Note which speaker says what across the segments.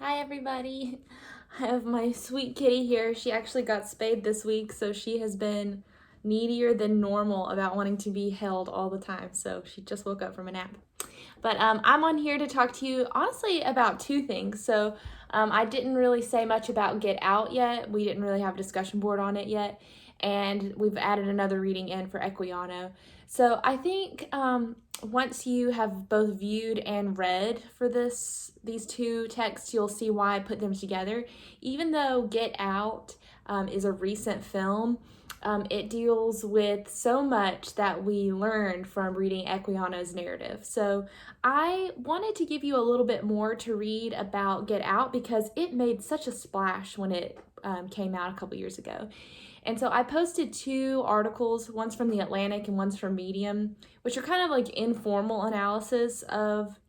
Speaker 1: Hi everybody. I have my sweet kitty here. She actually got spayed this week, so she has been needier than normal about wanting to be held all the time. So she just woke up from a nap. But I'm on here to talk to you honestly about two things. So I didn't really say much about Get Out yet. We didn't really have a discussion board on it yet. And we've added another reading in for Equiano. So I think once you have both viewed and read for these two texts, you'll see why I put them together. Even though Get Out is a recent film, it deals with so much that we learned from reading Equiano's narrative. So I wanted to give you a little bit more to read about Get Out because it made such a splash when it came out a couple years ago. And so I posted two articles, one's from The Atlantic and one's from Medium, which are kind of like informal analysis of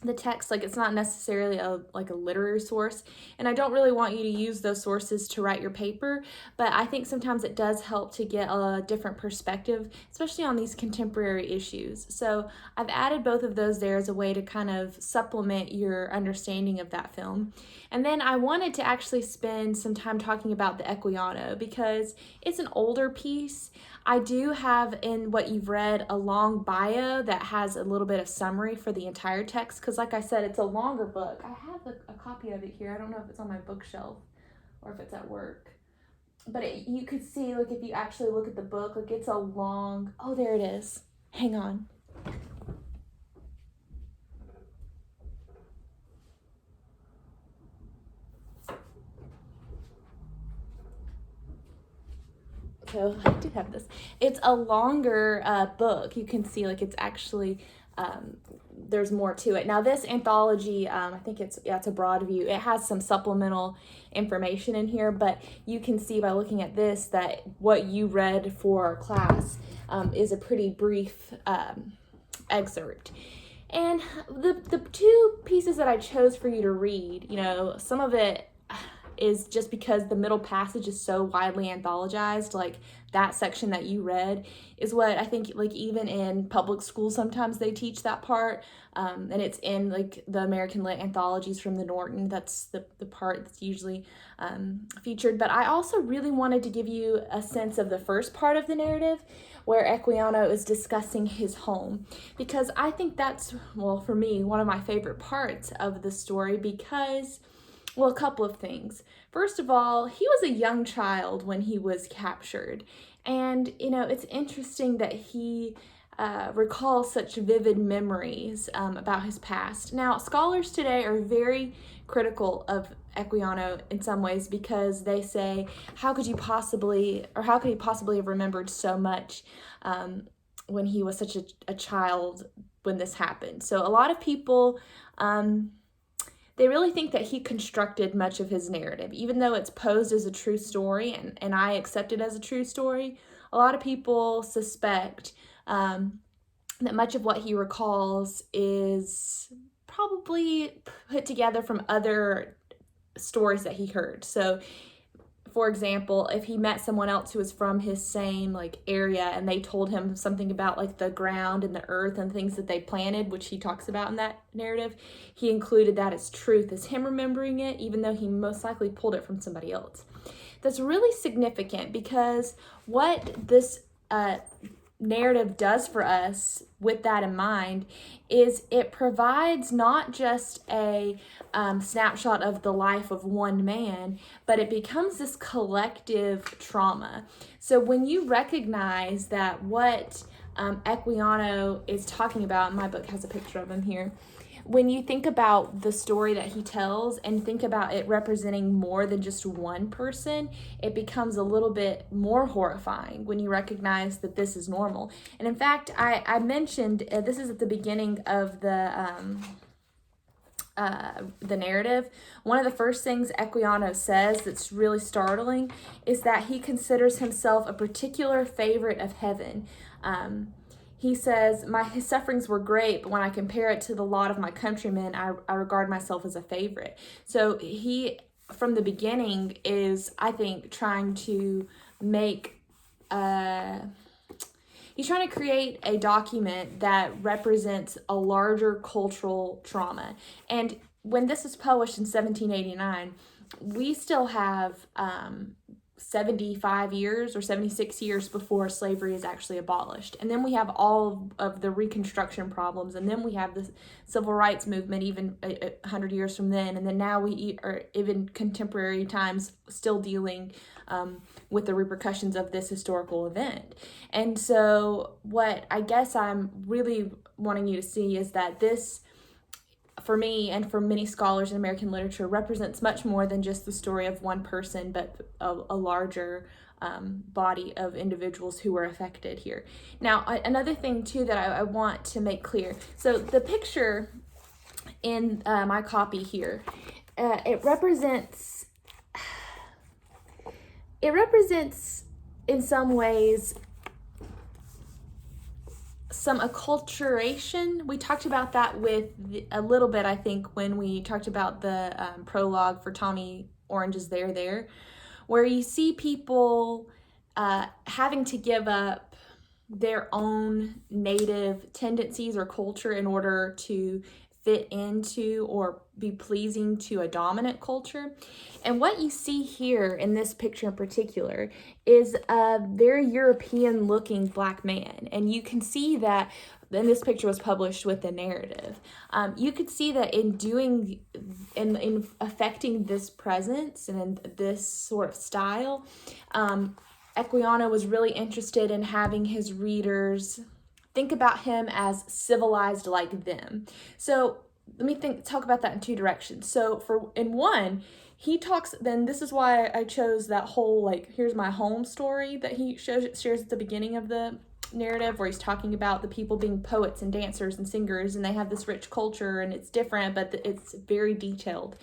Speaker 1: the text. Like, it's not necessarily a literary source, and I don't really want you to use those sources to write your paper, but I think sometimes it does help to get a different perspective, especially on these contemporary issues. So I've added both of those there as a way to kind of supplement your understanding of that film. And then I wanted to actually spend some time talking about the Equiano because it's an older piece. I do have in what you've read a long bio that has a little bit of summary for the entire text because, like I said, it's a longer book. I have a copy of it here. I don't know if it's on my bookshelf or if it's at work. But you could see, like, if you actually look at the book, like, it's a long... Oh, there it is. Hang on. So I do have this. It's a longer book. You can see, like, it's actually there's more to it. Now this anthology, I think it's a broad view. It has some supplemental information in here, but you can see by looking at this that what you read for class is a pretty brief excerpt. And the two pieces that I chose for you to read, some of it is just because the middle passage is so widely anthologized. Like, that section that you read is what I think, like, even in public school sometimes they teach that part, and it's in, like, the American Lit anthologies from the Norton. That's the part that's usually featured. But I also really wanted to give you a sense of the first part of the narrative where Equiano is discussing his home, because I think that's, well, for me, one of my favorite parts of the story because, well, a couple of things. First of all, he was a young child when he was captured. And, it's interesting that he recalls such vivid memories about his past. Now, scholars today are very critical of Equiano in some ways because they say, how could he possibly have remembered so much when he was such a child when this happened? So a lot of people... they really think that he constructed much of his narrative, even though it's posed as a true story, and I accept it as a true story. A lot of people suspect that much of what he recalls is probably put together from other stories that he heard. So, for example, if he met someone else who was from his same area and they told him something about the ground and the earth and things that they planted, which he talks about in that narrative, he included that as truth, as him remembering it, even though he most likely pulled it from somebody else. That's really significant because what this narrative does for us with that in mind is it provides not just a snapshot of the life of one man, but it becomes this collective trauma. So when you recognize that what Equiano is talking about, my book has a picture of him here, when you think about the story that he tells and think about it representing more than just one person, it becomes a little bit more horrifying when you recognize that this is normal. And in fact, I mentioned, this is at the beginning of the narrative. One of the first things Equiano says that's really startling is that he considers himself a particular favorite of heaven. He says, his sufferings were great, but when I compare it to the lot of my countrymen, I regard myself as a favorite. So he, from the beginning, is, I think, trying to make... He's trying to create a document that represents a larger cultural trauma. And when this was published in 1789, we still have 75 years or 76 years before slavery is actually abolished. And then we have all of the Reconstruction problems, and then we have the civil rights movement even 100 years from then. And then now we are even contemporary times still dealing with the repercussions of this historical event. And so what I guess I'm really wanting you to see is that this, for me and for many scholars in American literature, represents much more than just the story of one person, but a larger body of individuals who were affected here. Now, another thing too that I want to make clear. So the picture in my copy here, it represents in some ways some acculturation. We talked about that a little bit, I think, when we talked about the prologue for Tommy Orange's There, where you see people having to give up their own native tendencies or culture in order to fit into or be pleasing to a dominant culture. And what you see here in this picture in particular is a very European looking black man. And you can see that, and this picture was published with the narrative. You could see that in affecting this presence and in this sort of style, Equiano was really interested in having his readers think about him as civilized like them. So let me talk about that in two directions. So in one, he talks, then this is why I chose that whole, like, here's my home story that he shares at the beginning of the narrative, where he's talking about the people being poets and dancers and singers, and they have this rich culture and it's different, but it's very detailed.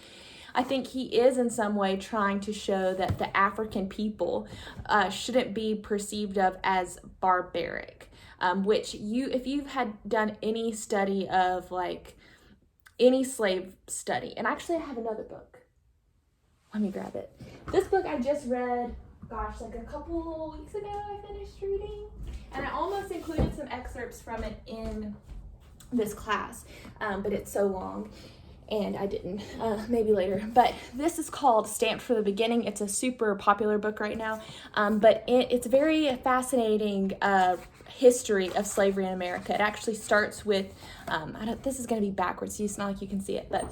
Speaker 1: I think he is in some way trying to show that the African people shouldn't be perceived of as barbaric. Which if you've had done any study of like any slave study, and actually I have another book. Let me grab it. This book I just read, gosh, like a couple weeks ago I finished reading, and I almost included some excerpts from it in this class, but it's so long. And I didn't, maybe later. But this is called Stamped for the Beginning. It's a super popular book right now. But it's a very fascinating history of slavery in America. It actually starts with, this is going to be backwards, so it's not like you can see it, but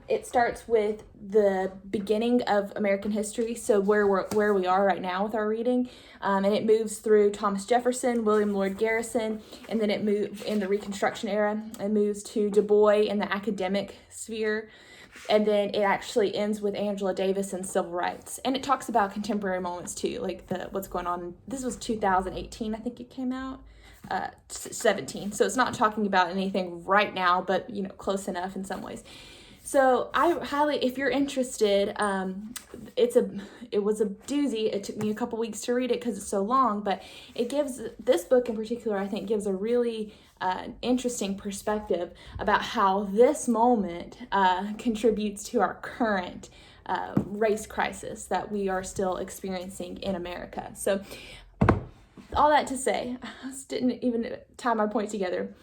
Speaker 1: it starts with the beginning of American history, so where we are right now with our reading, and it moves through Thomas Jefferson, William Lloyd Garrison, and then it moves in the Reconstruction era. It moves to Du Bois in the academic sphere, and then it actually ends with Angela Davis and civil rights. And it talks about contemporary moments too, like what's going on. This was 2018, I think it came out, 17. So it's not talking about anything right now, but close enough in some ways. So I highly, if you're interested, it was a doozy. It took me a couple weeks to read it because it's so long, but this book in particular, I think, gives a really interesting perspective about how this moment contributes to our current race crisis that we are still experiencing in America. So all that to say, I didn't even tie my point together.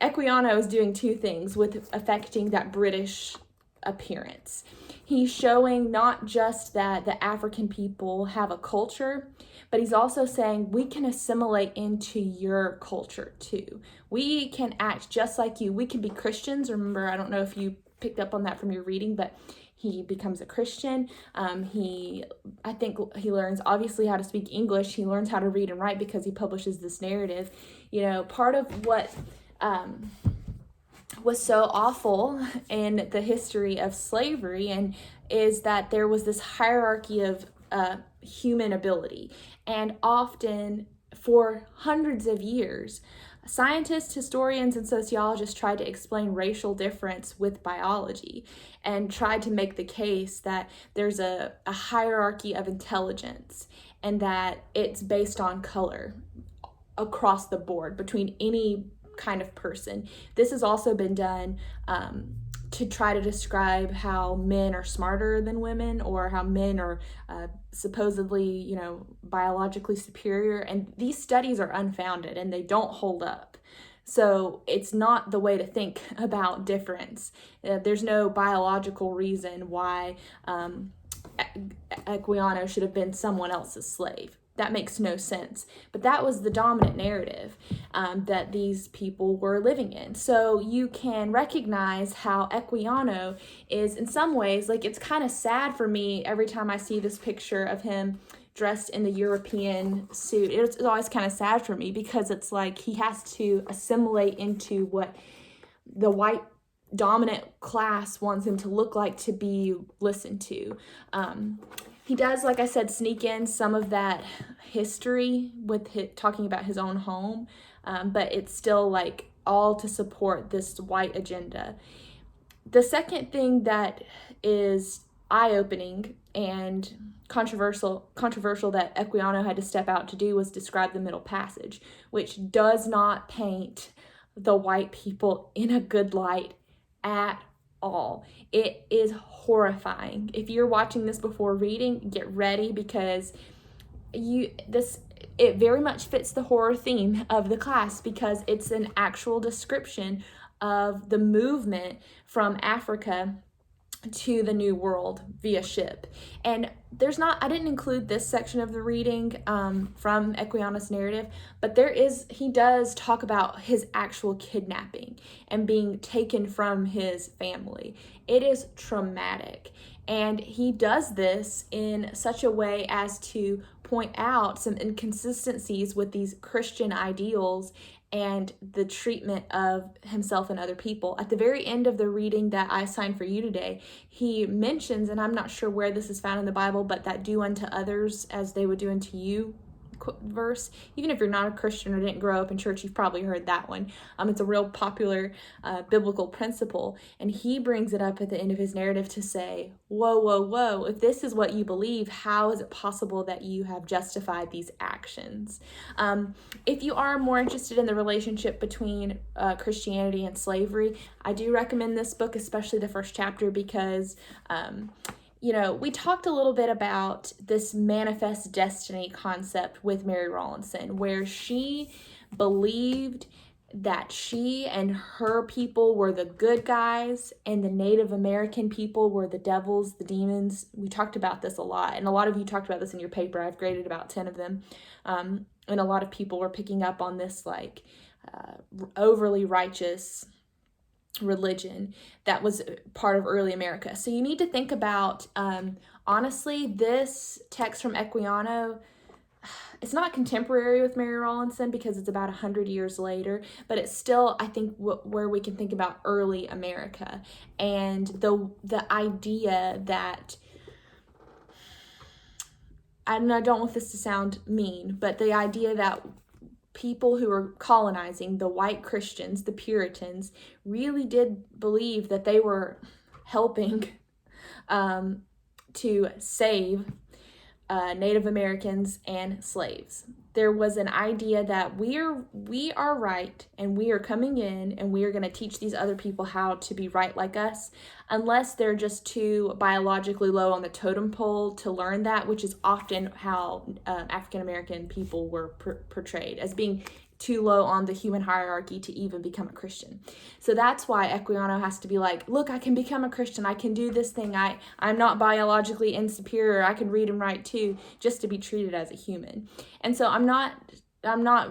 Speaker 1: Equiano is doing two things with affecting that British appearance. He's showing not just that the African people have a culture, but he's also saying we can assimilate into your culture too. We can act just like you. We can be Christians. Remember, I don't know if you picked up on that from your reading, but he becomes a Christian. I think he learns obviously how to speak English. He learns how to read and write because he publishes this narrative. Part of what was so awful in the history of slavery and is that there was this hierarchy of human ability, and often for hundreds of years scientists, historians, and sociologists tried to explain racial difference with biology and tried to make the case that there's a hierarchy of intelligence and that it's based on color across the board between any kind of person. This has also been done to try to describe how men are smarter than women, or how men are supposedly, biologically superior. And these studies are unfounded and they don't hold up. So it's not the way to think about difference. There's no biological reason why Equiano should have been someone else's slave. That makes no sense. But that was the dominant narrative that these people were living in. So you can recognize how Equiano is, in some ways, like, it's kind of sad for me every time I see this picture of him dressed in the European suit. It's always kind of sad for me, because it's like he has to assimilate into what the white dominant class wants him to look like to be listened to. He does, like I said, sneak in some of that history with talking about his own home, but it's still like all to support this white agenda. The second thing that is eye-opening and controversial that Equiano had to step out to do was describe the Middle Passage, which does not paint the white people in a good light at all. It is horrifying. If you're watching this before reading, get ready, because it very much fits the horror theme of the class, because it's an actual description of the movement from Africa to the New World via ship. And I didn't include this section of the reading from Equiano's narrative, but he does talk about his actual kidnapping and being taken from his family. It is traumatic. And he does this in such a way as to point out some inconsistencies with these Christian ideals and the treatment of himself and other people. At the very end of the reading that I assigned for you today, he mentions, and I'm not sure where this is found in the Bible, but that do unto others as they would do unto you verse. Even if you're not a Christian or didn't grow up in church, you've probably heard that one. It's a real popular biblical principle, and he brings it up at the end of his narrative to say, whoa, if this is what you believe, how is it possible that you have justified these actions? If you are more interested in the relationship between Christianity and slavery, I do recommend this book, especially the first chapter, because we talked a little bit about this manifest destiny concept with Mary Rawlinson, where she believed that she and her people were the good guys and the Native American people were the devils, the demons. We talked about this a lot, and a lot of you talked about this in your paper. I've graded about 10 of them, and a lot of people were picking up on this overly righteous religion that was part of early America. So you need to think about, honestly, this text from Equiano, it's not contemporary with Mary Rawlinson because it's about 100 years later, but it's still, I think, where we can think about early America and the idea that, and I don't want this to sound mean, but the idea that people who were colonizing, the white Christians, the Puritans, really did believe that they were helping to save Native Americans and slaves. There was an idea that we are right, and we are coming in and we are going to teach these other people how to be right like us, unless they're just too biologically low on the totem pole to learn that, which is often how African American people were portrayed, as being too low on the human hierarchy to even become a Christian. So that's why Equiano has to be like, look, I can become a Christian. I can do this thing. I'm not biologically insecure. I can read and write too, just to be treated as a human. And so I'm not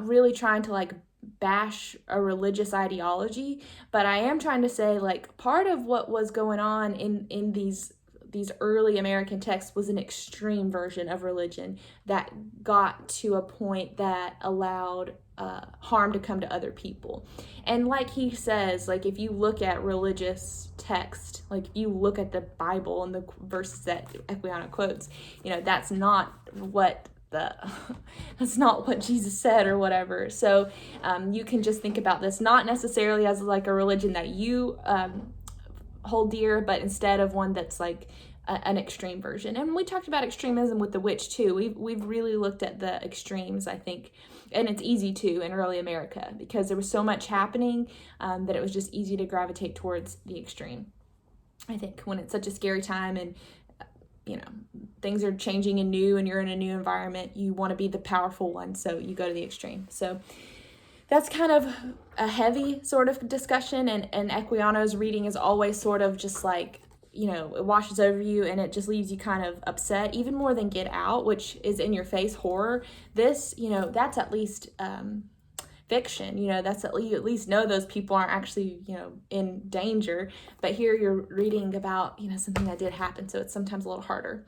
Speaker 1: really trying to bash a religious ideology, but I am trying to say part of what was going on in these early American texts was an extreme version of religion that got to a point that allowed harm to come to other people. And like he says, if you look at religious text, if you look at the Bible and the verses that Equiano quotes, that's not what Jesus said or whatever. So you can just think about this not necessarily as a religion that you hold dear, but instead of one that's an extreme version. And we talked about extremism with the witch too. We've really looked at the extremes, I think, and it's easy to in early America because there was so much happening that it was just easy to gravitate towards the extreme. I think when it's such a scary time and things are changing and new and you're in a new environment, you want to be the powerful one, so you go to the extreme. So that's kind of a heavy sort of discussion, and Equiano's reading is always sort of just like, it washes over you and it just leaves you kind of upset, even more than Get Out, which is in your face horror. This, that's at least fiction. That's at least know those people aren't actually, in danger. But here you're reading about, something that did happen, so it's sometimes a little harder.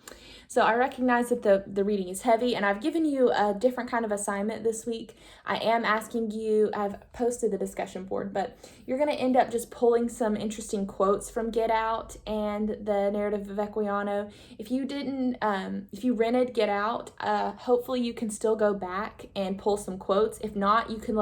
Speaker 1: So I recognize that the reading is heavy, and I've given you a different kind of assignment this week. I am asking you, I've posted the discussion board, but you're going to end up just pulling some interesting quotes from Get Out and the narrative of Equiano. If you rented Get Out, hopefully you can still go back and pull some quotes. If not, you can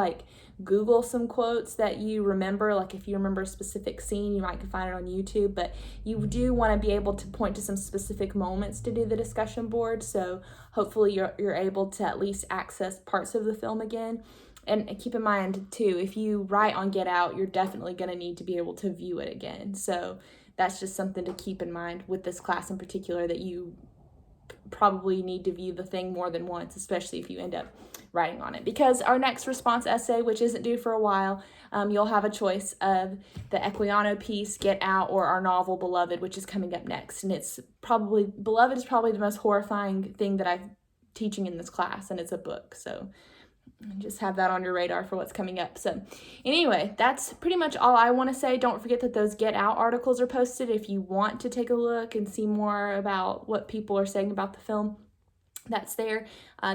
Speaker 1: Google some quotes that you remember. Like if you remember a specific scene, you might find it on YouTube, but you do want to be able to point to some specific moments to do the discussion board. So hopefully you're able to at least access parts of the film again. And keep in mind too, if you write on Get Out, you're definitely going to need to be able to view it again. So that's just something to keep in mind with this class in particular, that you probably need to view the thing more than once, especially if you end up writing on it. Because our next response essay, which isn't due for a while, you'll have a choice of the Equiano piece, Get Out, or our novel Beloved, which is coming up next. And Beloved is probably the most horrifying thing that I'm teaching in this class, and it's a book. So just have that on your radar for what's coming up. So anyway, that's pretty much all I want to say. Don't forget that those Get Out articles are posted if you want to take a look and see more about what people are saying about the film. That's there.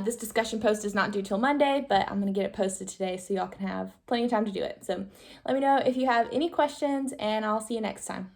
Speaker 1: This discussion post is not due till Monday, but I'm going to get it posted today so y'all can have plenty of time to do it. So let me know if you have any questions, and I'll see you next time.